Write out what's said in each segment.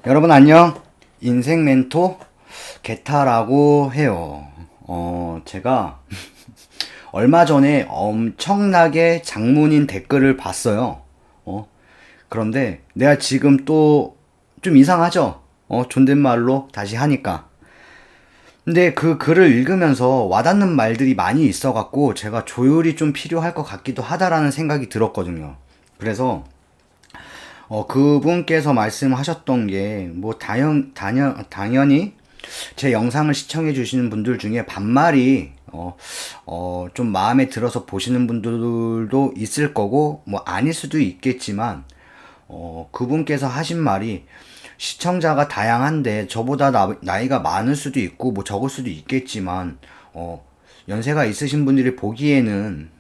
여러분 안녕. 인생 멘토 게타라고 해요. 제가 얼마 전에 엄청나게 장문인 댓글을 봤어요. 그런데 내가 지금 또 좀 이상하죠? 존댓말로 다시 하니까. 근데 그 글을 읽으면서 와닿는 말들이 많이 있어갖고 제가 조율이 좀 필요할 것 같기도 하다라는 생각이 들었거든요. 그래서 그분께서 말씀하셨던 게, 뭐, 당연히 제 영상을 시청해 주시는 분들 중에 반말이, 좀 마음에 들어서 보시는 분들도 있을 거고, 뭐, 아닐 수도 있겠지만, 그분께서 하신 말이, 시청자가 다양한데, 저보다 나이가 많을 수도 있고, 뭐, 적을 수도 있겠지만, 연세가 있으신 분들이 보기에는,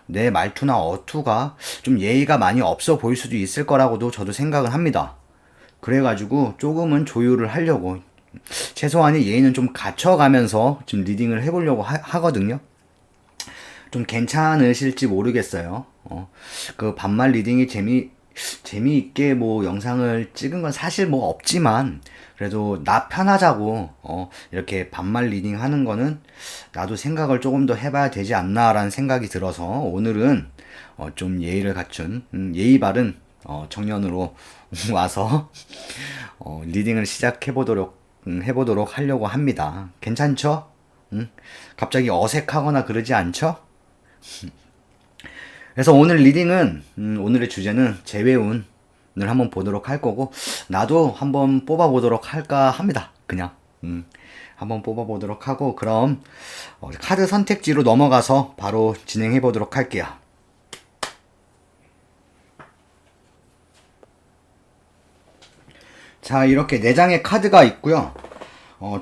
내 말투나 어투가 좀 예의가 많이 없어 보일 수도 있을 거라고도 저도 생각을 합니다. 그래가지고 조금은 조율을 하려고 최소한의 예의는 좀 갖춰가면서 지금 리딩을 해보려고 하거든요. 좀 괜찮으실지 모르겠어요. 그 반말 리딩이 재미있게 뭐 영상을 찍은 건 사실 뭐 없지만, 그래도 나 편하자고, 이렇게 반말 리딩 하는 거는 나도 생각을 조금 더 해봐야 되지 않나라는 생각이 들어서 오늘은, 좀 예의를 갖춘, 예의 바른, 청년으로 와서, 리딩을 해보도록 하려고 합니다. 괜찮죠? 갑자기 어색하거나 그러지 않죠? 그래서 오늘 리딩은 오늘의 주제는 재회운을 한번 보도록 할 거고, 나도 한번 뽑아보도록 할까 합니다. 그냥 한번 뽑아보도록 하고, 그럼 카드 선택지로 넘어가서 바로 진행해 보도록 할게요. 자, 이렇게 4장의 카드가 있고요.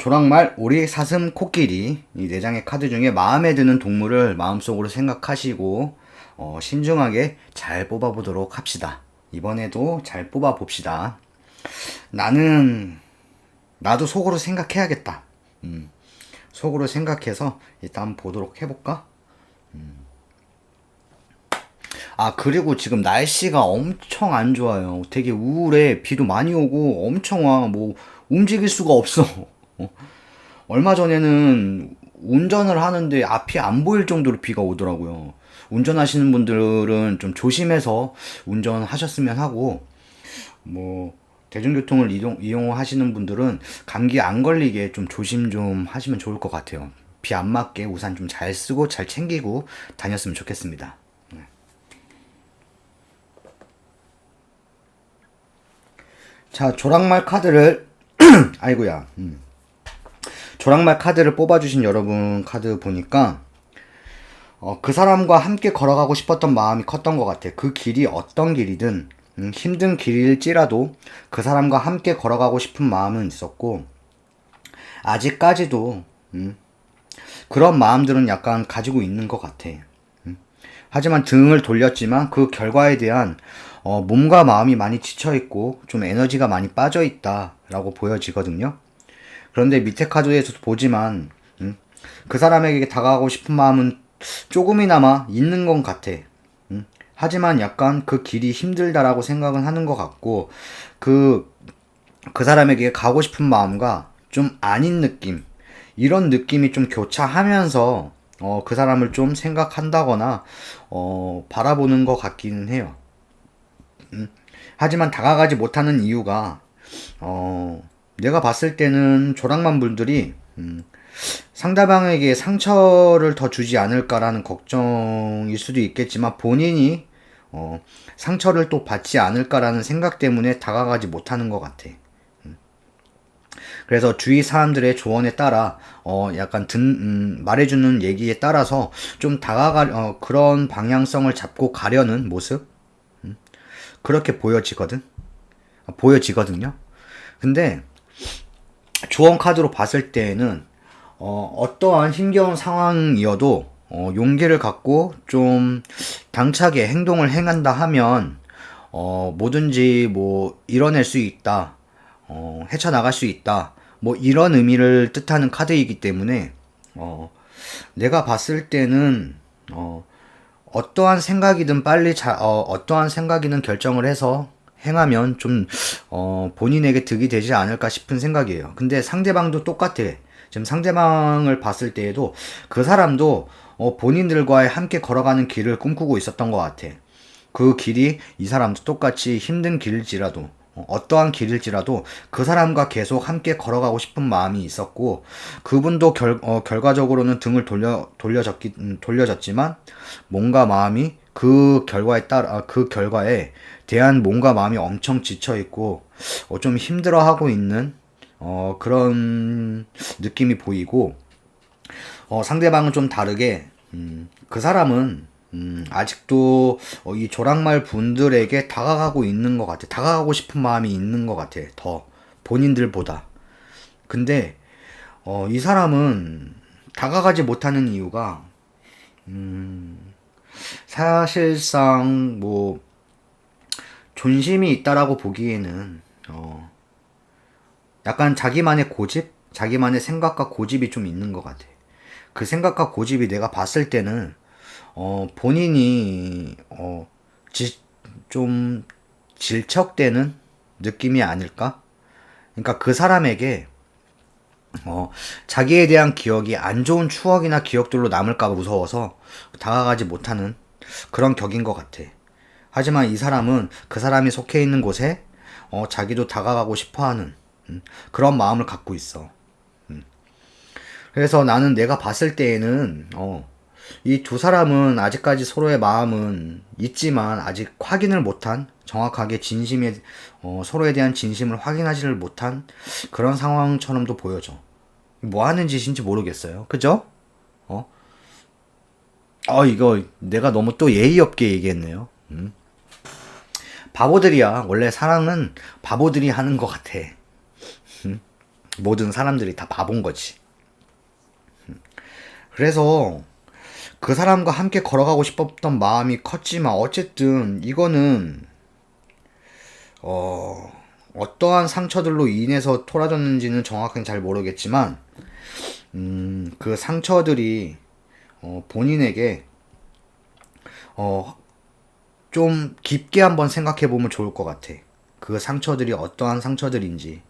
조랑말, 오리, 사슴, 코끼리, 이 4장의 카드 중에 마음에 드는 동물을 마음속으로 생각하시고 신중하게 잘 뽑아보도록 합시다. 이번에도 잘 뽑아봅시다. 나도 속으로 생각해야겠다. 속으로 생각해서 일단 보도록 해볼까? 아, 그리고 지금 날씨가 엄청 안 좋아요. 되게 우울해. 비도 많이 오고 엄청 와. 뭐, 움직일 수가 없어. 얼마 전에는 운전을 하는데 앞이 안 보일 정도로 비가 오더라고요. 운전하시는 분들은 좀 조심해서 운전하셨으면 하고, 뭐, 대중교통을 이용하시는 분들은 감기 안 걸리게 좀 조심 좀 하시면 좋을 것 같아요. 비 안 맞게 우산 좀 잘 쓰고 잘 챙기고 다녔으면 좋겠습니다. 자, 조랑말 카드를, 아이고야. 조랑말 카드를 뽑아주신 여러분 카드 보니까, 그 사람과 함께 걸어가고 싶었던 마음이 컸던 것 같아. 그 길이 어떤 길이든, 힘든 길일지라도 그 사람과 함께 걸어가고 싶은 마음은 있었고, 아직까지도, 그런 마음들은 약간 가지고 있는 것 같아. 하지만 등을 돌렸지만 그 결과에 대한 몸과 마음이 많이 지쳐있고 좀 에너지가 많이 빠져있다라고 보여지거든요. 그런데 밑에 카드에서 보지만 그 사람에게 다가가고 싶은 마음은 조금이나마 있는 것 같아. 하지만 약간 그 길이 힘들다라고 생각은 하는 것 같고, 그 사람에게 가고 싶은 마음과 좀 아닌 느낌, 이런 느낌이 좀 교차하면서 그 사람을 좀 생각한다거나 바라보는 것 같기는 해요. 하지만 다가가지 못하는 이유가, 내가 봤을 때는 조랑만 분들이 상대방에게 상처를 더 주지 않을까라는 걱정일 수도 있겠지만, 본인이 상처를 또 받지 않을까라는 생각 때문에 다가가지 못하는 것 같아. 그래서 주위 사람들의 조언에 따라 약간 말해주는 얘기에 따라서 좀 그런 방향성을 잡고 가려는 모습, 그렇게 보여지거든요. 근데 조언 카드로 봤을 때에는 어떠한 힘겨운 상황이어도 용기를 갖고 좀 당차게 행동을 행한다 하면 뭐든지 뭐 이뤄낼 수 있다, 헤쳐나갈 수 있다, 뭐 이런 의미를 뜻하는 카드이기 때문에 내가 봤을 때는 어떠한 생각이든 어떠한 생각이든 결정을 해서 행하면 좀 본인에게 득이 되지 않을까 싶은 생각이에요. 근데 상대방도 똑같아. 지금 상대방을 봤을 때에도 그 사람도 본인들과의 함께 걸어가는 길을 꿈꾸고 있었던 것 같아. 그 길이 이 사람도 똑같이 힘든 길일지라도 어떠한 길일지라도 그 사람과 계속 함께 걸어가고 싶은 마음이 있었고 그분도 결과적으로는 등을 돌려졌지만 뭔가 마음이 그 결과에 대한 뭔가 마음이 엄청 지쳐 있고 좀 힘들어하고 있는 그런 느낌이 보이고 상대방은 좀 다르게 그 사람은 아직도 이 조랑말 분들에게 다가가고 있는 것 같아. 다가가고 싶은 마음이 있는 것 같아. 더 본인들보다. 근데 이 사람은 다가가지 못하는 이유가 사실상 뭐 존심이 있다라고 보기에는 약간 자기만의 고집, 자기만의 생각과 고집이 좀 있는 것 같아. 그 생각과 고집이 내가 봤을 때는 본인이 좀 질척대는 느낌이 아닐까? 그러니까 그 사람에게 자기에 대한 기억이 안 좋은 추억이나 기억들로 남을까 봐 무서워서 다가가지 못하는 그런 격인 것 같아. 하지만 이 사람은 그 사람이 속해 있는 곳에 자기도 다가가고 싶어하는 그런 마음을 갖고 있어. 그래서 나는 내가 봤을 때에는 이 두 사람은 아직까지 서로의 마음은 있지만 아직 확인을 못한 정확하게 서로에 대한 진심을 확인하지를 못한 그런 상황처럼도 보여져. 뭐 하는 짓인지 모르겠어요. 그죠? 어? 이거 내가 너무 또 예의 없게 얘기했네요. 바보들이야. 원래 사랑은 바보들이 하는 것 같아. 모든 사람들이 다 바본 거지. 그래서 그 사람과 함께 걸어가고 싶었던 마음이 컸지만 어쨌든 이거는 어떠한 상처들로 인해서 토라졌는지는 정확하게 잘 모르겠지만 그 상처들이 본인에게 좀 깊게 한번 생각해 보면 좋을 것 같아. 그 상처들이 어떠한 상처들인지.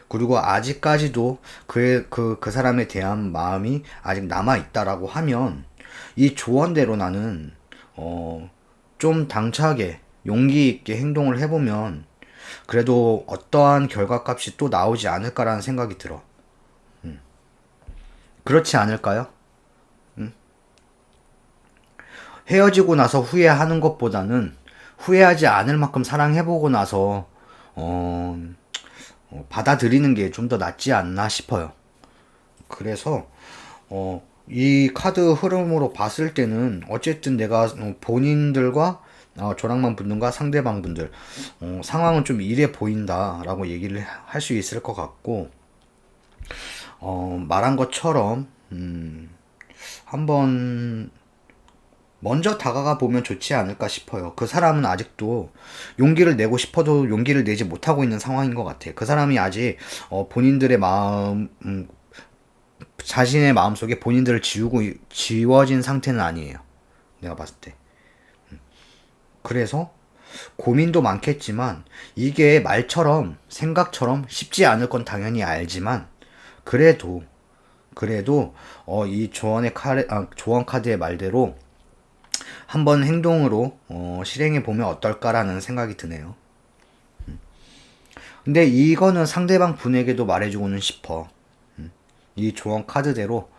그리고 아직까지도 그 사람에 대한 마음이 아직 남아있다라고 하면, 이 조언대로 나는, 좀 당차게, 용기 있게 행동을 해보면, 그래도 어떠한 결과값이 또 나오지 않을까라는 생각이 들어. 그렇지 않을까요? 헤어지고 나서 후회하는 것보다는 후회하지 않을 만큼 사랑해보고 나서, 어, 받아들이는 게 좀 더 낫지 않나 싶어요. 그래서 이 카드 흐름으로 봤을 때는 어쨌든 내가 본인들과 조랑만 분들과 상대방 분들 상황은 좀 이래 보인다라고 얘기를 할 수 있을 것 같고 말한 것처럼 한번 먼저 다가가 보면 좋지 않을까 싶어요. 그 사람은 아직도 용기를 내고 싶어도 용기를 내지 못하고 있는 상황인 것 같아. 그 사람이 아직 본인들의 마음, 자신의 마음속에 본인들을 지워진 상태는 아니에요. 내가 봤을 때. 그래서 고민도 많겠지만 이게 말처럼 생각처럼 쉽지 않을 건 당연히 알지만 그래도 이 조언 카드의 말대로 한번 행동으로 실행해 보면 어떨까라는 생각이 드네요. 근데 이거는 상대방 분에게도 말해주고는 싶어. 이 조언 카드대로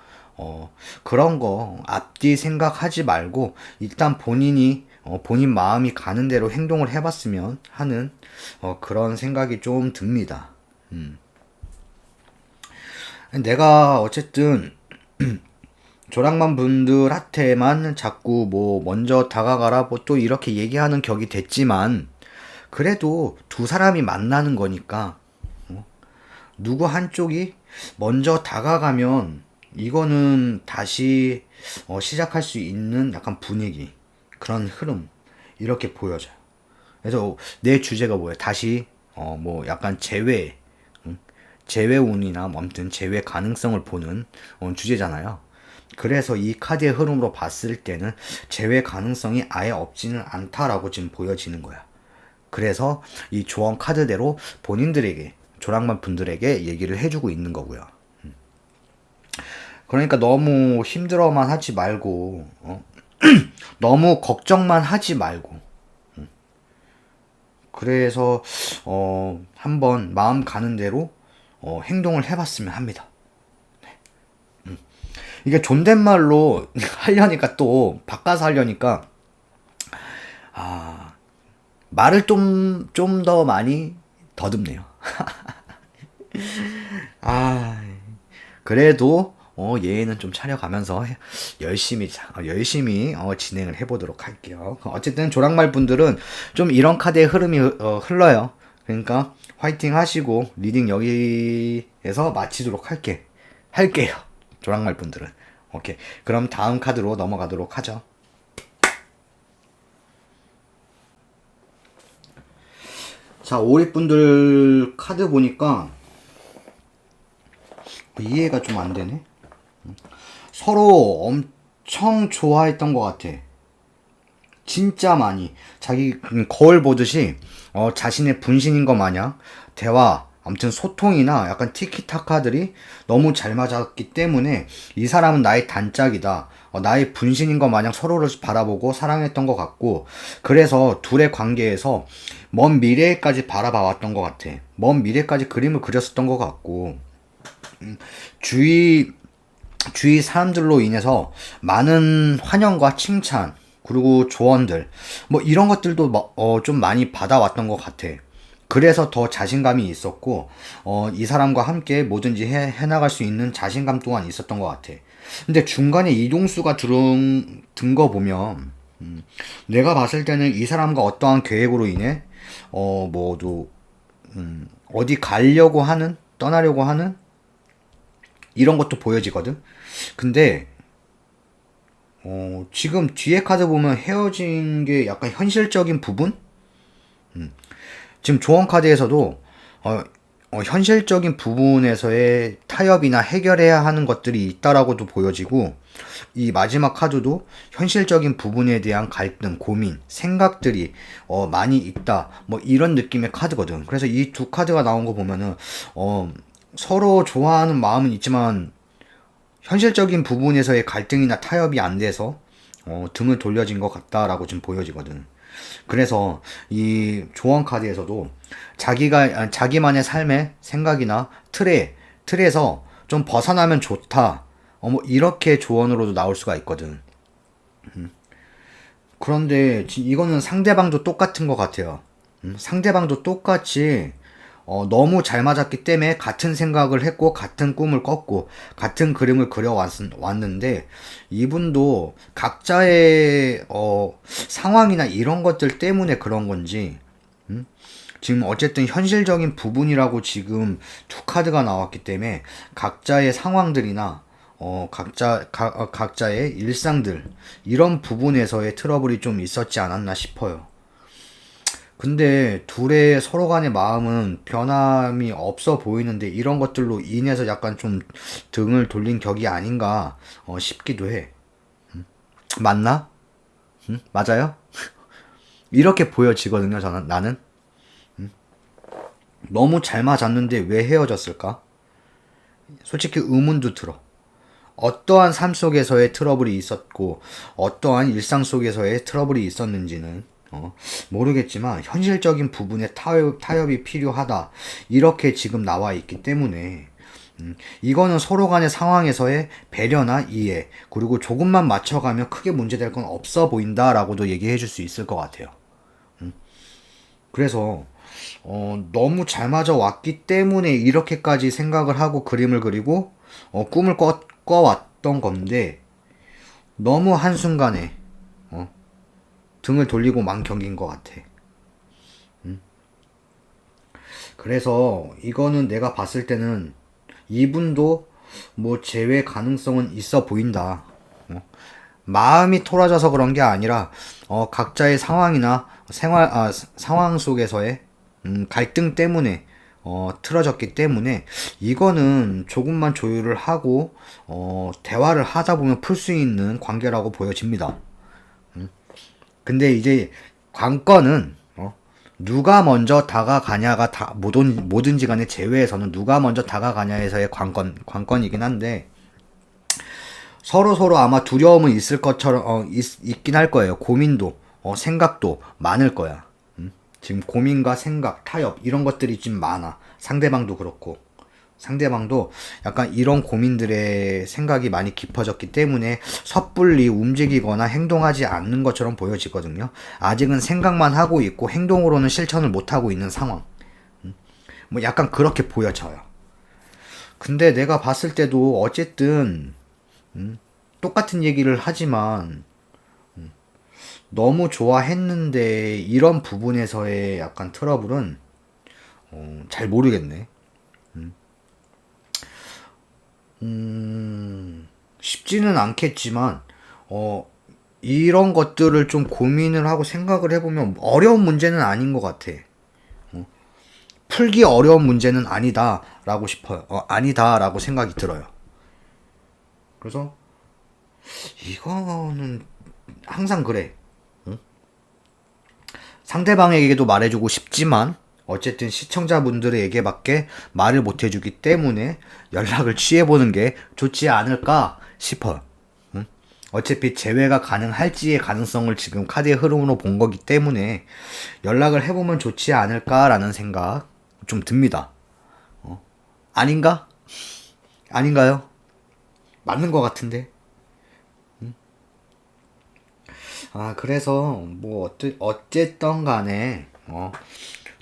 그런 거 앞뒤 생각하지 말고 일단 본인 마음이 가는 대로 행동을 해봤으면 하는 그런 생각이 좀 듭니다. 내가 어쨌든 조랑만 분들한테만 자꾸 뭐 먼저 다가가라 뭐 또 이렇게 얘기하는 격이 됐지만 그래도 두 사람이 만나는 거니까 누구 한쪽이 먼저 다가가면 이거는 다시 시작할 수 있는 약간 분위기 그런 흐름 이렇게 보여져요. 그래서 내 주제가 뭐예요? 다시 뭐 약간 재회운이나 뭐 아무튼 재회 가능성을 보는 주제잖아요. 그래서 이 카드의 흐름으로 봤을 때는 재회 가능성이 아예 없지는 않다라고 지금 보여지는 거야. 그래서 이 조언 카드대로 본인들에게, 조랑말 분들에게 얘기를 해주고 있는 거고요. 그러니까 너무 힘들어만 하지 말고, 너무 걱정만 하지 말고, 그래서 한번 마음 가는 대로 행동을 해봤으면 합니다. 이게 존댓말로 하려니까, 또 바꿔서 하려니까 말을 좀 더 많이 더듬네요. 아, 그래도 얘는 좀 차려가면서 열심히 진행을 해보도록 할게요. 어쨌든 조랑말 분들은 좀 이런 카드의 흐름이 흘러요. 그러니까 화이팅 하시고 리딩 여기에서 마치도록 할게요. 조랑말 분들은. 오케이. 그럼 다음 카드로 넘어가도록 하죠. 자, 오리분들 카드 보니까 이해가 좀 안 되네. 서로 엄청 좋아했던 것 같아. 진짜 많이. 자기 거울 보듯이 자신의 분신인 것 마냥 대화, 아무튼 소통이나 약간 티키타카들이 너무 잘 맞았기 때문에 이 사람은 나의 단짝이다. 나의 분신인 것 마냥 서로를 바라보고 사랑했던 것 같고, 그래서 둘의 관계에서 먼 미래까지 바라봐왔던 것 같아. 먼 미래까지 그림을 그렸었던 것 같고, 주위 사람들로 인해서 많은 환영과 칭찬, 그리고 조언들, 뭐 이런 것들도 좀 많이 받아왔던 것 같아. 그래서 더 자신감이 있었고, 이 사람과 함께 뭐든지 해나갈 수 있는 자신감 또한 있었던 것 같아. 근데 중간에 이동수가 든 거 보면, 내가 봤을 때는 이 사람과 어떠한 계획으로 인해, 모두, 어디 가려고 하는, 떠나려고 하는, 이런 것도 보여지거든? 근데, 지금 뒤에 카드 보면 헤어진 게 약간 현실적인 부분? 지금 조언 카드에서도 현실적인 부분에서의 타협이나 해결해야 하는 것들이 있다라고도 보여지고, 이 마지막 카드도 현실적인 부분에 대한 갈등, 고민, 생각들이 많이 있다, 뭐 이런 느낌의 카드거든. 그래서 이 두 카드가 나온 거 보면은 서로 좋아하는 마음은 있지만 현실적인 부분에서의 갈등이나 타협이 안 돼서 등을 돌려진 것 같다라고 지금 보여지거든. 그래서 이 조언 카드에서도 자기만의 삶의 생각이나 틀에서 좀 벗어나면 좋다. 뭐 이렇게 조언으로도 나올 수가 있거든. 그런데 이거는 상대방도 똑같은 것 같아요. 상대방도 똑같이 너무 잘 맞았기 때문에 같은 생각을 했고, 같은 꿈을 꿨고, 같은 그림을 그려왔는데, 이분도 각자의 상황이나 이런 것들 때문에 그런 건지, 지금 어쨌든 현실적인 부분이라고 지금 두 카드가 나왔기 때문에 각자의 상황들이나 각자의 일상들, 이런 부분에서의 트러블이 좀 있었지 않았나 싶어요. 근데 둘의 서로 간의 마음은 변함이 없어 보이는데, 이런 것들로 인해서 약간 좀 등을 돌린 격이 아닌가 싶기도 해. 맞나? 맞아요? 이렇게 보여지거든요, 나는. 너무 잘 맞았는데 왜 헤어졌을까? 솔직히 의문도 들어. 어떠한 삶 속에서의 트러블이 있었고, 어떠한 일상 속에서의 트러블이 있었는지는 모르겠지만, 현실적인 부분에 타협이 필요하다, 이렇게 지금 나와 있기 때문에, 이거는 서로 간의 상황에서의 배려나 이해, 그리고 조금만 맞춰가면 크게 문제될 건 없어 보인다라고도 얘기해 줄 수 있을 것 같아요. 그래서 너무 잘 맞아 왔기 때문에 이렇게까지 생각을 하고 그림을 그리고 꿈을 꿔왔던 건데, 너무 한순간에 등을 돌리고 만 경기인 것 같아. 그래서 이거는 내가 봤을 때는 이분도 뭐 재회 가능성은 있어 보인다. 마음이 토라져서 그런 게 아니라 각자의 상황이나 상황 속에서의 갈등 때문에 틀어졌기 때문에, 이거는 조금만 조율을 하고 대화를 하다 보면 풀 수 있는 관계라고 보여집니다. 근데 이제 관건은 누가 먼저 다가가냐가 다 뭐든지 간에 제외에서는 누가 먼저 다가가냐에서의 관건이긴 한데, 서로 아마 두려움은 있을 것처럼 있긴 할 거예요. 고민도 생각도 많을 거야. 지금 고민과 생각, 타협 이런 것들이 좀 많아. 상대방도 그렇고. 상대방도 약간 이런 고민들의 생각이 많이 깊어졌기 때문에 섣불리 움직이거나 행동하지 않는 것처럼 보여지거든요. 아직은 생각만 하고 있고 행동으로는 실천을 못하고 있는 상황. 뭐 약간 그렇게 보여져요. 근데 내가 봤을 때도 어쨌든 똑같은 얘기를 하지만 너무 좋아했는데 이런 부분에서의 약간 트러블은 잘 모르겠네. 쉽지는 않겠지만 이런 것들을 좀 고민을 하고 생각을 해보면 어려운 문제는 아닌 것 같아. 풀기 어려운 문제는 아니다라고 싶어요. 아니다라고 생각이 들어요. 그래서 이거는 항상 그래. 상대방에게도 말해주고 싶지만 어쨌든 시청자분들에게밖에 말을 못해주기 때문에 연락을 취해보는 게 좋지 않을까 싶어요. 어차피 재회가 가능할지의 가능성을 지금 카드의 흐름으로 본 거기 때문에 연락을 해보면 좋지 않을까라는 생각 좀 듭니다. 아닌가? 아닌가요? 맞는 것 같은데. 그래서 뭐 어쨌든 간에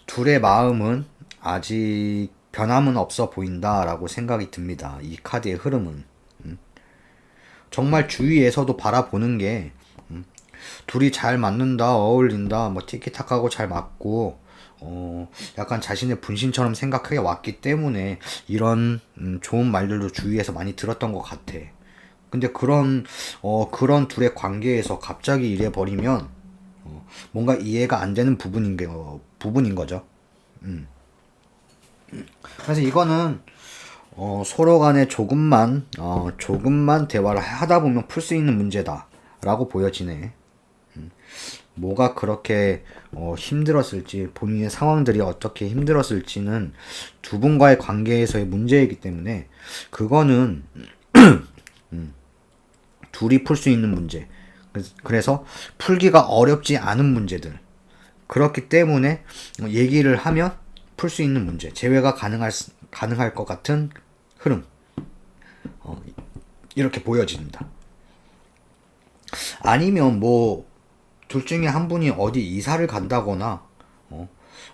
둘의 마음은 아직 변함은 없어 보인다라고 생각이 듭니다. 이 카드의 흐름은. 정말 주위에서도 바라보는 게 둘이 잘 맞는다, 어울린다, 뭐 티키타카하고 잘 맞고 약간 자신의 분신처럼 생각하게 왔기 때문에 이런 좋은 말들도 주위에서 많이 들었던 것 같아. 근데 그런 둘의 관계에서 갑자기 이래 버리면 뭔가 이해가 안 되는 부분인 거죠. 그래서 이거는 서로 간에 조금만 대화를 하다 보면 풀 수 있는 문제다라고 보여지네. 뭐가 그렇게 힘들었을지, 본인의 상황들이 어떻게 힘들었을지는 두 분과의 관계에서의 문제이기 때문에 그거는 둘이 풀 수 있는 문제. 그래서 풀기가 어렵지 않은 문제들. 그렇기 때문에 얘기를 하면 풀 수 있는 문제. 재회가 가능할 것 같은 흐름. 이렇게 보여집니다. 아니면 뭐 둘 중에 한 분이 어디 이사를 간다거나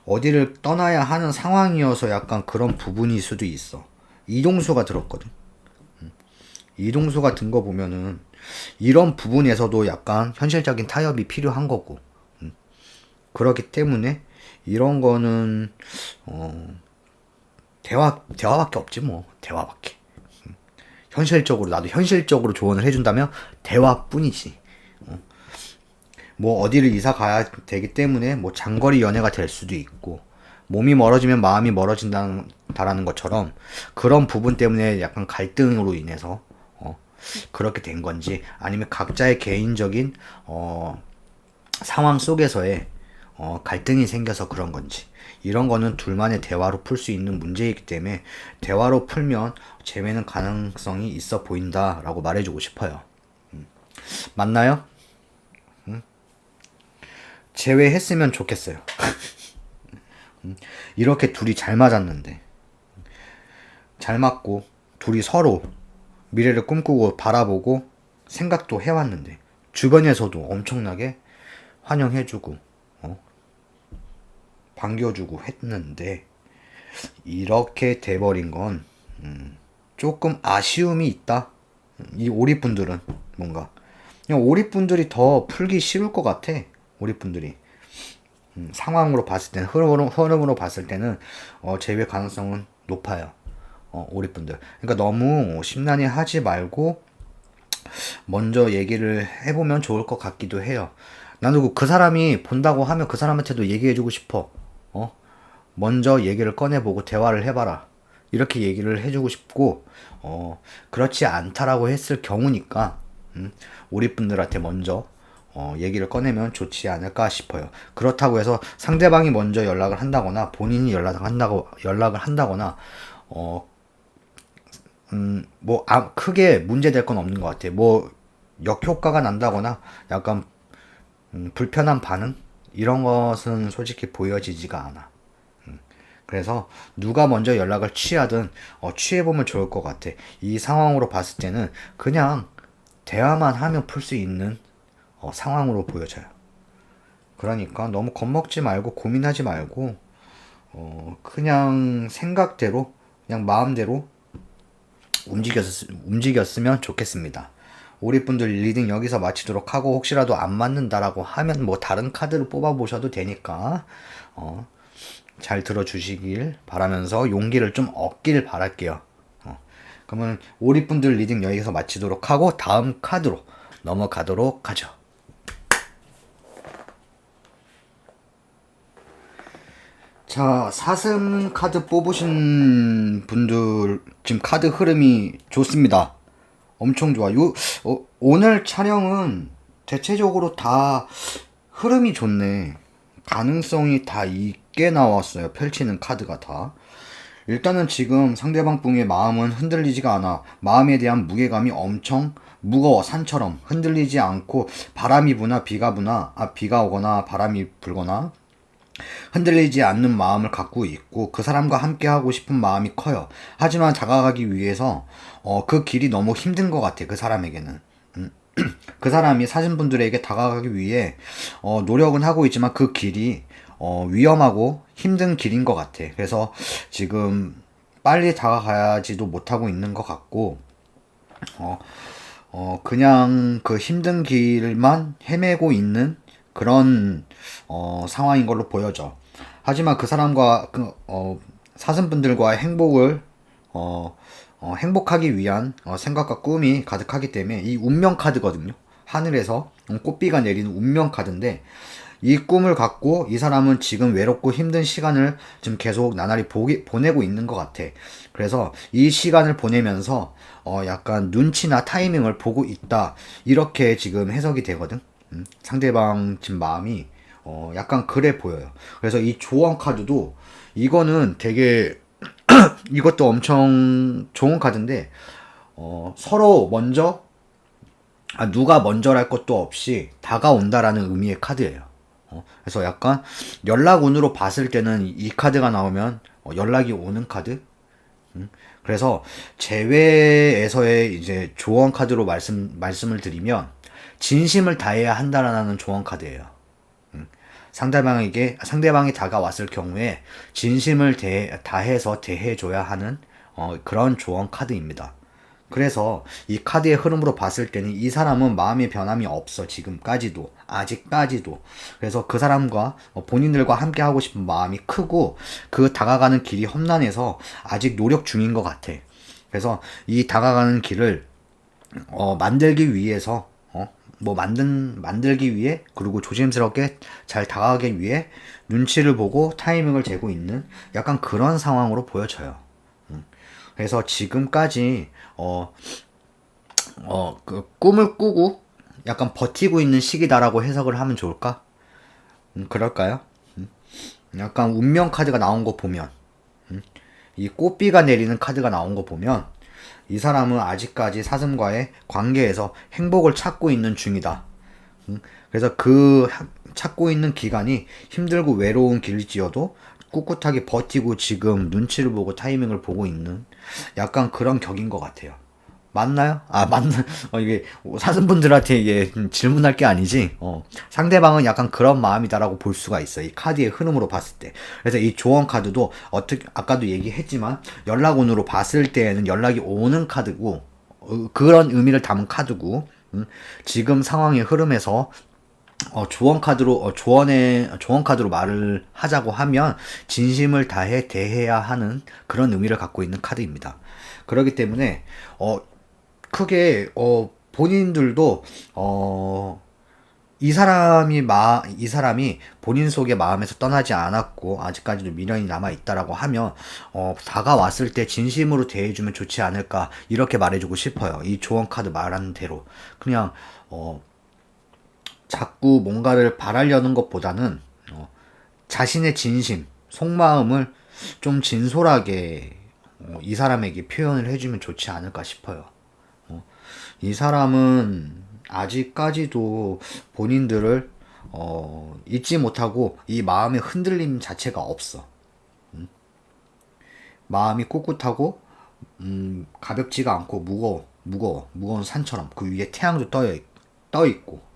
어디를 떠나야 하는 상황이어서 약간 그런 부분일 수도 있어. 이동수가 들었거든. 이동수가 든 거 보면은 이런 부분에서도 약간 현실적인 타협이 필요한 거고. 그렇기 때문에 이런 거는 대화밖에 없지 뭐. 대화밖에. 나도 현실적으로 조언을 해준다면 대화뿐이지. 뭐 어디를 이사 가야 되기 때문에 뭐 장거리 연애가 될 수도 있고, 몸이 멀어지면 마음이 멀어진다라는 것처럼 그런 부분 때문에 약간 갈등으로 인해서 그렇게 된 건지, 아니면 각자의 개인적인 상황 속에서의 갈등이 생겨서 그런 건지, 이런 거는 둘만의 대화로 풀 수 있는 문제이기 때문에 대화로 풀면 재회는 가능성이 있어 보인다라고 말해주고 싶어요. 맞나요? 재회했으면 좋겠어요. 이렇게 둘이 잘 맞았는데, 잘 맞고 둘이 서로 미래를 꿈꾸고 바라보고 생각도 해왔는데 주변에서도 엄청나게 환영해주고 반겨주고 했는데 이렇게 돼버린 건 조금 아쉬움이 있다. 이 오리분들은 뭔가 그냥 오리분들이 더 풀기 쉬울 것 같아. 오리분들이 상황으로 봤을 때는, 흐름으로 봤을 때는 재회 가능성은 높아요. 오리분들. 그러니까 너무 심란해 하지 말고 먼저 얘기를 해보면 좋을 것 같기도 해요. 나도 그 사람이 본다고 하면 그 사람한테도 얘기해주고 싶어. 먼저 얘기를 꺼내보고 대화를 해봐라. 이렇게 얘기를 해주고 싶고, 그렇지 않다라고 했을 경우니까, 우리 분들한테 먼저, 얘기를 꺼내면 좋지 않을까 싶어요. 그렇다고 해서 상대방이 먼저 연락을 한다거나 본인이 연락을 한다거나 어, 크게 문제될 건 없는 것 같아요. 뭐 역효과가 난다거나 약간 불편한 반응 이런 것은 솔직히 보여지지가 않아. 그래서 누가 먼저 연락을 취하든 취해보면 좋을 것 같아. 이 상황으로 봤을 때는 그냥 대화만 하면 풀 수 있는 상황으로 보여져요. 그러니까 너무 겁먹지 말고 고민하지 말고 그냥 생각대로 그냥 마음대로 움직였으면 좋겠습니다. 우리 분들 리딩 여기서 마치도록 하고 혹시라도 안 맞는다라고 하면 뭐 다른 카드를 뽑아 보셔도 되니까 잘 들어주시길 바라면서 용기를 좀 얻길 바랄게요. 그러면 우리 분들 리딩 여기서 마치도록 하고 다음 카드로 넘어가도록 하죠. 자, 사슴 카드 뽑으신 분들 지금 카드 흐름이 좋습니다. 엄청 좋아요. 오늘 촬영은 대체적으로 다 흐름이 좋네. 가능성이 다 있게 나왔어요. 펼치는 카드가 다. 일단은 지금 상대방 분의 마음은 흔들리지가 않아. 마음에 대한 무게감이 엄청 무거워. 산처럼 흔들리지 않고 바람이 부나 비가 오거나 바람이 불거나 흔들리지 않는 마음을 갖고 있고 그 사람과 함께 하고 싶은 마음이 커요. 하지만 다가가기 위해서 그 길이 너무 힘든 것 같아. 그 사람에게는. 그 사람이 사진분들에게 다가가기 위해 노력은 하고 있지만 그 길이 위험하고 힘든 길인 것 같아. 그래서 지금 빨리 다가가야지도 못하고 있는 것 같고 그냥 그 힘든 길만 헤매고 있는 그런 상황인 걸로 보여져. 하지만 그 사람과 사슴분들과의 행복을 행복하기 위한 생각과 꿈이 가득하기 때문에 이 운명 카드거든요. 하늘에서 꽃비가 내리는 운명 카드인데 이 꿈을 갖고 이 사람은 지금 외롭고 힘든 시간을 지금 계속 나날이 보내고 있는 것 같아. 그래서 이 시간을 보내면서 약간 눈치나 타이밍을 보고 있다. 이렇게 지금 해석이 되거든. 상대방 지금 마음이 약간 그래 보여요. 그래서 이 조언 카드도 이거는 되게 이것도 엄청 좋은 카드인데 서로 먼저 누가 먼저랄 것도 없이 다가온다라는 의미의 카드예요. 그래서 약간 연락운으로 봤을 때는 이 카드가 나오면 연락이 오는 카드. 그래서 제외에서의 이제 조언 카드로 말씀을 드리면 진심을 다해야 한다라는 조언 카드예요. 상대방이 다가왔을 경우에 진심을 다해서 대해줘야 하는 그런 조언 카드입니다. 그래서 이 카드의 흐름으로 봤을 때는 이 사람은 마음의 변함이 없어. 지금까지도 아직까지도. 그래서 그 사람과 본인들과 함께 하고 싶은 마음이 크고 그 다가가는 길이 험난해서 아직 노력 중인 것 같아. 그래서 이 다가가는 길을 만들기 위해서 만들기 위해 그리고 조심스럽게 잘 다가가기 위해 눈치를 보고 타이밍을 재고 있는 약간 그런 상황으로 보여져요. 그래서 지금까지 그 꿈을 꾸고 약간 버티고 있는 시기다라고 해석을 하면 좋을까? 그럴까요? 약간 운명 카드가 나온 거 보면 이 꽃비가 내리는 카드가 나온 거 보면 이 사람은 아직까지 사슴과의 관계에서 행복을 찾고 있는 중이다. 그래서 그 찾고 있는 기간이 힘들고 외로운 길일지어도 꿋꿋하게 버티고 지금 눈치를 보고 타이밍을 보고 있는 약간 그런 격인 것 같아요. 맞나요? 이게 사슴분들한테 이게 질문할 게 아니지. 상대방은 약간 그런 마음이다라고 볼 수가 있어. 이 카드의 흐름으로 봤을 때. 그래서 이 조언 카드도 아까도 얘기했지만 연락운으로 봤을 때에는 연락이 오는 카드고, 그런 의미를 담은 카드고, 지금 상황의 흐름에서 조언 카드로 말을 하자고 하면 진심을 다해 대해야 하는 그런 의미를 갖고 있는 카드입니다. 그렇기 때문에 크게 본인들도 이 사람이 본인 속의 마음에서 떠나지 않았고 아직까지도 미련이 남아 있다라고 하면 다가왔을 때 진심으로 대해주면 좋지 않을까 이렇게 말해주고 싶어요. 이 조언 카드 말하는 대로 그냥 자꾸 뭔가를 바라려는 것보다는 자신의 진심, 속마음을 좀 진솔하게 이 사람에게 표현을 해주면 좋지 않을까 싶어요. 이 사람은 아직까지도 본인들을 잊지 못하고 이 마음의 흔들림 자체가 없어. 마음이 꿋꿋하고 가볍지가 않고 무거운 산처럼 그 위에 태양도 떠 있고.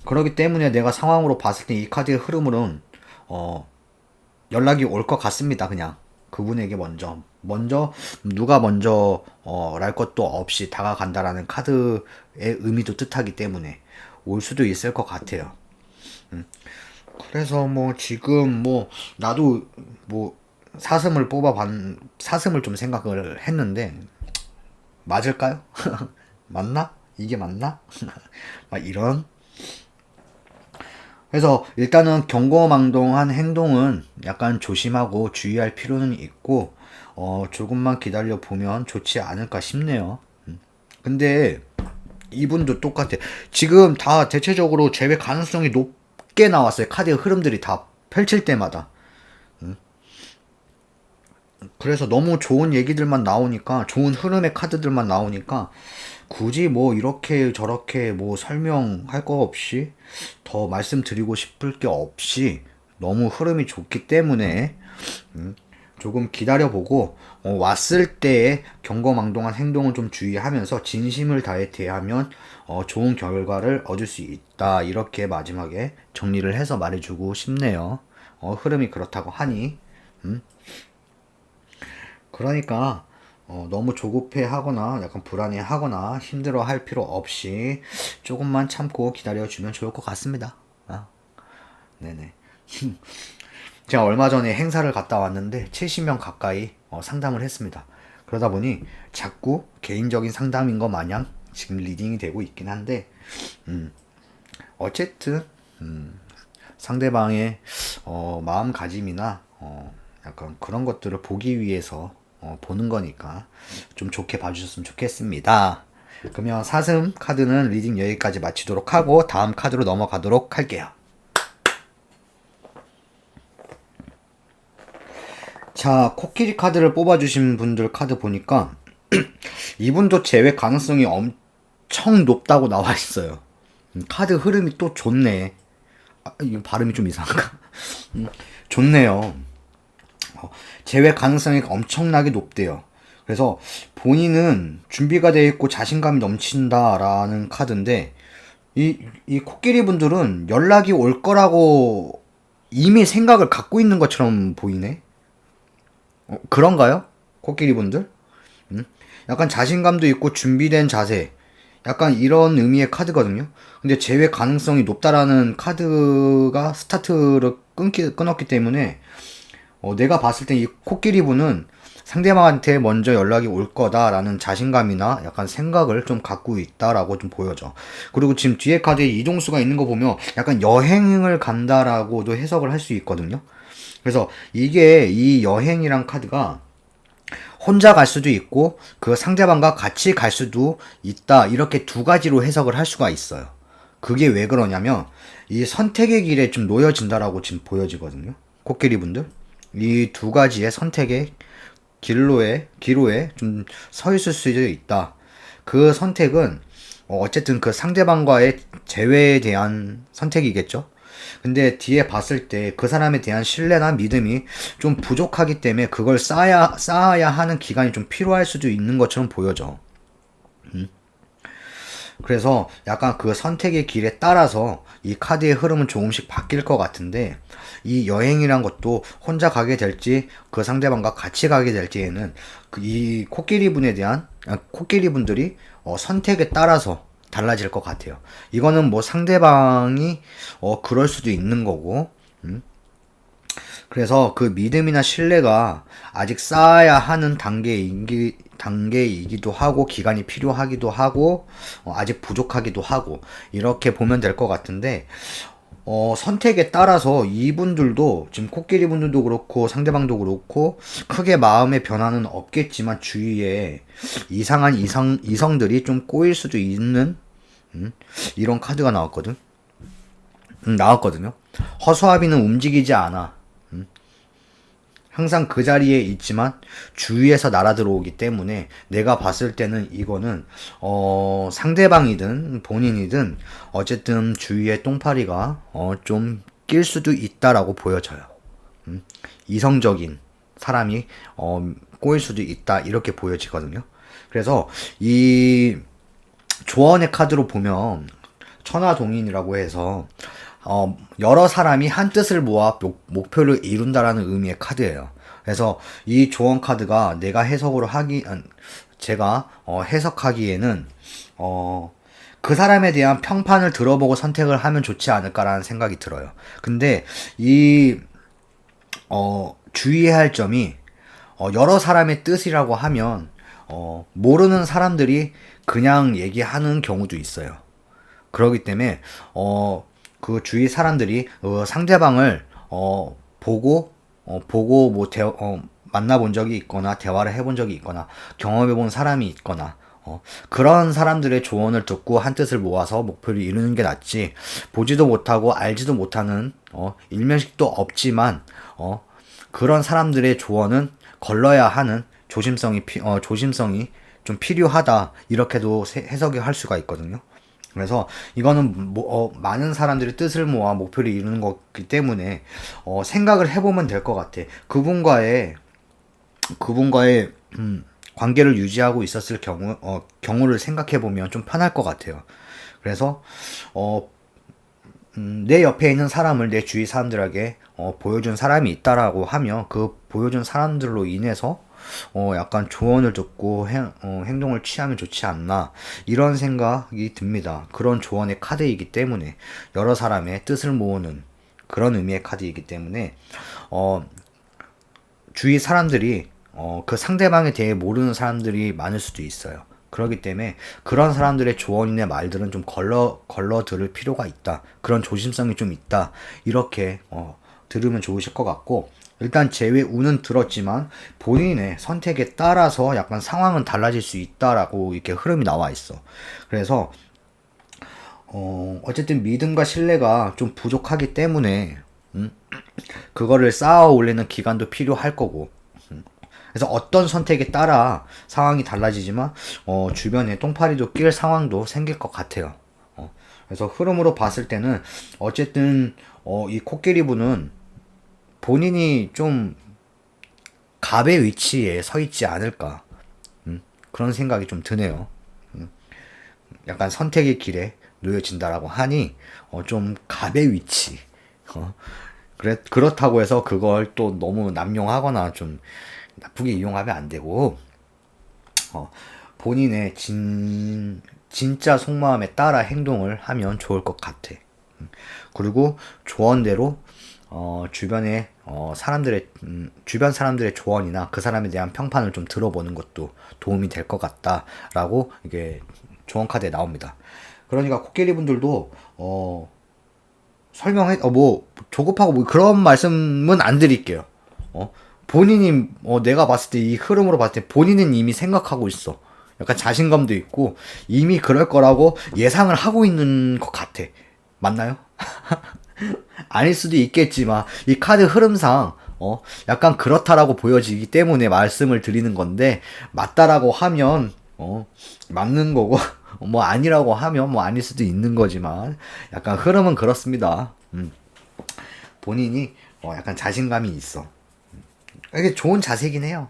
그렇기 때문에 내가 상황으로 봤을 때 이 카드의 흐름으로는 연락이 올 것 같습니다. 그냥 그분에게 먼저 누가 먼저 랄 것도 없이 다가간다라는 카드의 의미도 뜻하기 때문에 올 수도 있을 것 같아요. 그래서 뭐 지금 뭐 나도 뭐 사슴을 좀 생각을 했는데 맞을까요? 맞나? 이게 맞나? 막 이런. 그래서 일단은 경거망동한 행동은 약간 조심하고 주의할 필요는 있고 조금만 기다려 보면 좋지 않을까 싶네요. 근데 이분도 똑같아. 지금 다 대체적으로 제외 가능성이 높게 나왔어요. 카드의 흐름들이 다 펼칠 때마다. 그래서 너무 좋은 얘기들만 나오니까, 좋은 흐름의 카드들만 나오니까 굳이 뭐 이렇게 저렇게 뭐 설명할 거 없이 더 말씀드리고 싶을 게 없이 너무 흐름이 좋기 때문에 조금 기다려보고 왔을 때의 경거망동한 행동은 좀 주의하면서 진심을 다해 대하면 좋은 결과를 얻을 수 있다. 이렇게 마지막에 정리를 해서 말해주고 싶네요. 흐름이 그렇다고 하니. 그러니까 너무 조급해 하거나 약간 불안해 하거나 힘들어 할 필요 없이 조금만 참고 기다려주면 좋을 것 같습니다. 네네. 제가 얼마 전에 행사를 갔다 왔는데 70명 가까이 상담을 했습니다. 그러다 보니 자꾸 개인적인 상담인 것 마냥 지금 리딩이 되고 있긴 한데 어쨌든 상대방의 마음가짐이나 약간 그런 것들을 보기 위해서 보는 거니까 좀 좋게 봐주셨으면 좋겠습니다. 그러면 사슴 카드는 리딩 여기까지 마치도록 하고 다음 카드로 넘어가도록 할게요. 자, 코끼리 카드를 뽑아주신 분들 카드 보니까 이분도 제외 가능성이 엄청 높다고 나와 있어요. 카드 흐름이 또 좋네. 이거 발음이 좀 이상한가? 좋네요. 제외 가능성이 엄청나게 높대요. 그래서 본인은 준비가 되어 있고 자신감이 넘친다라는 카드인데 이 코끼리 분들은 연락이 올 거라고 이미 생각을 갖고 있는 것처럼 보이네. 그런가요? 코끼리 분들? 약간 자신감도 있고 준비된 자세. 약간 이런 의미의 카드거든요. 근데 제외 가능성이 높다라는 카드가 스타트를 끊었기 때문에 내가 봤을 때 이 코끼리 분은 상대방한테 먼저 연락이 올 거다라는 자신감이나 약간 생각을 좀 갖고 있다라고 좀 보여져. 그리고 지금 뒤에 카드에 이동수가 있는 거 보면 약간 여행을 간다라고도 해석을 할 수 있거든요. 그래서 이게 이 여행이란 카드가 혼자 갈 수도 있고 그 상대방과 같이 갈 수도 있다. 이렇게 두 가지로 해석을 할 수가 있어요. 그게 왜 그러냐면 이 선택의 길에 좀 놓여진다라고 지금 보여지거든요. 코끼리 분들. 이 두 가지의 선택의 기로에 좀 서 있을 수도 있다. 그 선택은 어쨌든 그 상대방과의 재회에 대한 선택이겠죠. 근데 뒤에 봤을 때 그 사람에 대한 신뢰나 믿음이 좀 부족하기 때문에 그걸 쌓아야 하는 기간이 좀 필요할 수도 있는 것처럼 보여져. 그래서 약간 그 선택의 길에 따라서 이 카드의 흐름은 조금씩 바뀔 것 같은데 이 여행이란 것도 혼자 가게 될지 그 상대방과 같이 가게 될지에는 이 코끼리 분들이 선택에 따라서 달라질 것 같아요. 이거는 뭐 상대방이 그럴 수도 있는 거고 그래서 그 믿음이나 신뢰가 아직 쌓아야 하는 단계이기도 하고 기간이 필요하기도 하고 아직 부족하기도 하고 이렇게 보면 될 것 같은데 선택에 따라서 이분들도 지금 코끼리 분들도 그렇고 상대방도 그렇고 크게 마음의 변화는 없겠지만 주위에 이상한 이성들이 좀 꼬일 수도 있는 이런 카드가 나왔거든요. 허수아비는 움직이지 않아. 항상 그 자리에 있지만 주위에서 날아 들어오기 때문에 내가 봤을 때는 이거는 상대방이든 본인이든 어쨌든 주위에 똥파리가 좀 낄 수도 있다라고 보여져요. 이성적인 사람이 꼬일 수도 있다 이렇게 보여지거든요. 그래서 이 조언의 카드로 보면 천하동인이라고 해서 여러 사람이 한 뜻을 모아 목표를 이룬다라는 의미의 카드예요. 그래서 이 조언 카드가 제가 해석하기에는 그 사람에 대한 평판을 들어보고 선택을 하면 좋지 않을까라는 생각이 들어요. 근데 주의해야 할 점이 여러 사람의 뜻이라고 하면 모르는 사람들이 그냥 얘기하는 경우도 있어요. 그렇기 때문에 그 주위 사람들이 상대방을 보고 만나본 적이 있거나 대화를 해본 적이 있거나 경험해본 사람이 있거나 그런 사람들의 조언을 듣고 한 뜻을 모아서 목표를 이루는 게 낫지, 보지도 못하고 알지도 못하는 일면식도 없지만 그런 사람들의 조언은 걸러야 하는 조심성이 좀 필요하다 이렇게도 해석이 할 수가 있거든요. 그래서 이거는 많은 사람들이 뜻을 모아 목표를 이루는 거기 때문에 생각을 해보면 될 것 같아. 그분과의 관계를 유지하고 있었을 경우를 생각해보면 좀 편할 것 같아요. 그래서 내 옆에 있는 사람을 내 주위 사람들에게 보여준 사람이 있다라고 하면 그 보여준 사람들로 인해서 약간 조언을 듣고 행동을 취하면 좋지 않나 이런 생각이 듭니다. 그런 조언의 카드이기 때문에 여러 사람의 뜻을 모으는 그런 의미의 카드이기 때문에 주위 사람들이 그 상대방에 대해 모르는 사람들이 많을 수도 있어요. 그렇기 때문에 그런 사람들의 조언이나 말들은 좀 걸러 들을 필요가 있다. 그런 조심성이 좀 있다. 이렇게 들으면 좋으실 것 같고, 일단 제외 운은 들었지만 본인의 선택에 따라서 약간 상황은 달라질 수 있다라고 이렇게 흐름이 나와 있어. 그래서 어쨌든 믿음과 신뢰가 좀 부족하기 때문에 그거를 쌓아 올리는 기간도 필요할 거고, 그래서 어떤 선택에 따라 상황이 달라지지만 주변에 똥파리도 낄 상황도 생길 것 같아요. 그래서 흐름으로 봤을 때는 어쨌든 이 코끼리 분은 본인이 좀 갑의 위치에 서 있지 않을까, 그런 생각이 좀 드네요. 약간 선택의 길에 놓여진다라고 하니 좀 갑의 위치. 그렇다고 해서 그걸 또 너무 남용하거나 좀 나쁘게 이용하면 안 되고 본인의 진짜 속마음에 따라 행동을 하면 좋을 것 같아. 그리고 조언대로 주변의 주변 사람들의 조언이나 그 사람에 대한 평판을 좀 들어보는 것도 도움이 될 것 같다라고 이게 조언 카드에 나옵니다. 그러니까 코끼리 분들도 조급하고 그런 말씀은 안 드릴게요. 본인이 내가 봤을 때 이 흐름으로 봤을 때 본인은 이미 생각하고 있어. 약간 자신감도 있고 이미 그럴 거라고 예상을 하고 있는 것 같아. 맞나요? 아닐 수도 있겠지만 이 카드 흐름상 약간 그렇다라고 보여지기 때문에 말씀을 드리는 건데, 맞다라고 하면 맞는 거고 뭐 아니라고 하면 뭐 아닐 수도 있는 거지만 약간 흐름은 그렇습니다. 본인이 약간 자신감이 있어. 이게 좋은 자세긴 해요.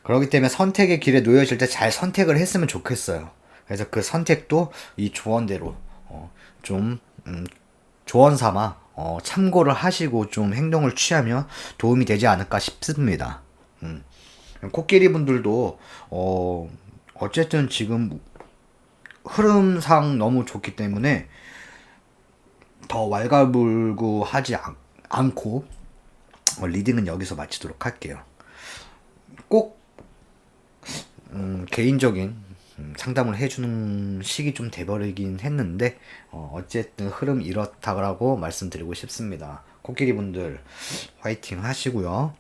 그렇기 때문에 선택의 길에 놓여질 때 잘 선택을 했으면 좋겠어요. 그래서 그 선택도 이 조언대로 좀 조언 삼아 참고를 하시고 좀 행동을 취하면 도움이 되지 않을까 싶습니다. 코끼리 분들도 어쨌든 지금 흐름상 너무 좋기 때문에 더 왈가불구하지 않고 리딩은 여기서 마치도록 할게요. 꼭 개인적인 상담을 해주는 식이 좀 돼버리긴 했는데 어쨌든 흐름 이렇다고 말씀드리고 싶습니다. 코끼리 분들 화이팅 하시고요.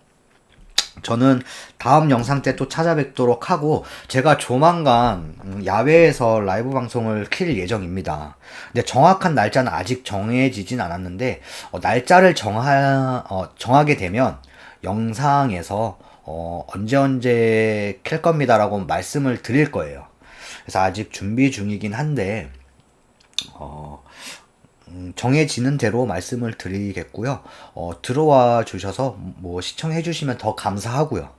저는 다음 영상 때 또 찾아뵙도록 하고, 제가 조만간 야외에서 라이브 방송을 킬 예정입니다. 근데 정확한 날짜는 아직 정해지진 않았는데, 날짜를 정하게 되면 영상에서 언제 킬 겁니다라고 말씀을 드릴 거예요. 그래서 아직 준비 중이긴 한데, 어, 정해지는 대로 말씀을 드리겠고요. 들어와 주셔서 뭐 시청해 주시면 더 감사하고요.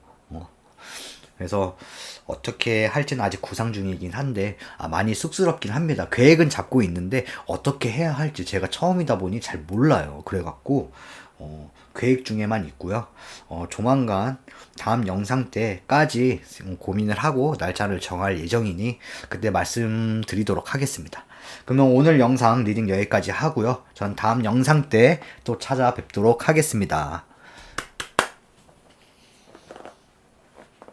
그래서 어떻게 할지는 아직 구상 중이긴 한데, 많이 쑥스럽긴 합니다. 계획은 잡고 있는데 어떻게 해야 할지 제가 처음이다 보니 잘 몰라요. 그래갖고 계획 중에만 있고요. 조만간 다음 영상 때까지 고민을 하고 날짜를 정할 예정이니 그때 말씀드리도록 하겠습니다. 그러면 오늘 영상 리딩 여기까지 하고요. 전 다음 영상 때 또 찾아뵙도록 하겠습니다.